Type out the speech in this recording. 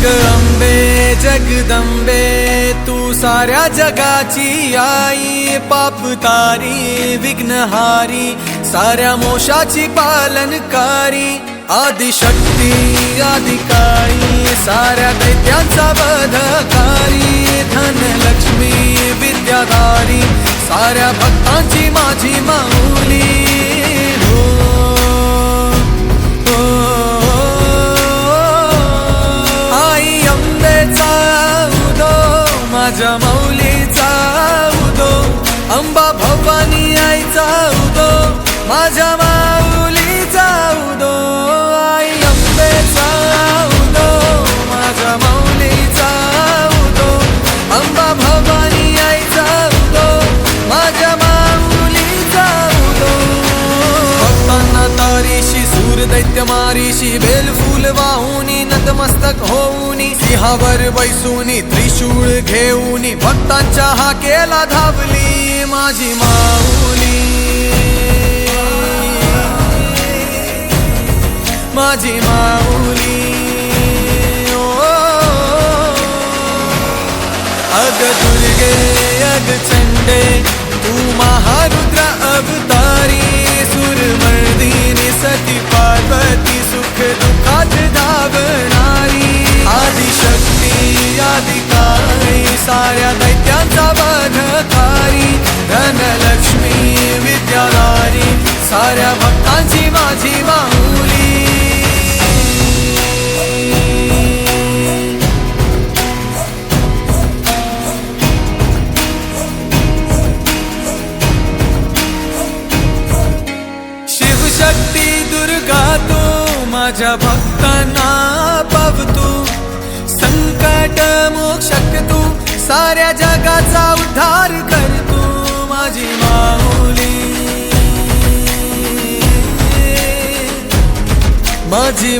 अंबे जगदंबे तू साऱ्या जगाची आई, पाप तारी विघ्नहारी साऱ्या मोशाची पालनकारी, आदिशक्ती आदिकाळी साऱ्या दैत्यांचा वधकारी, धनलक्ष्मी विद्याधारी साऱ्या भक्तांची माझी माऊली। माझ्या माऊलीचा उदो, अंबा भवानी आईचा उदो, माझ्या माऊलीचा उदो, आई अंबेचा उदो, माझ्या माऊलीचा उदो, अंबा भवानी आईचा उदो, माझ्या माऊलीचा उदो। भक्तांना तारीशी सूर दैत्य मारीशी, बेलफूल वाहुनी नतमस्तक होऊनी, सिंहावर बैसूनी त्रिशूळ घेऊनी, भक्तांच्या हाकेला धावली माझी माऊली, माझी माऊली। अग दुर्गे अग चंडे तू महारुद्र अवतारी, सुरमर्दिनी सती पार्वती सुख दुःखात धावणारी, आदिशक्ती आदिकाळी साऱ्या दैत्यांचा वधकारी, धनलक्ष्मी विद्याधारी साऱ्या भक्तांची माझी माऊली। शिवशक्ती दुर्गा तू माझ्या भक्तांना पावतू, संकट मोक्षक तू साऱ्या जगाचा उद्धार कर तू माझी माऊली, माझी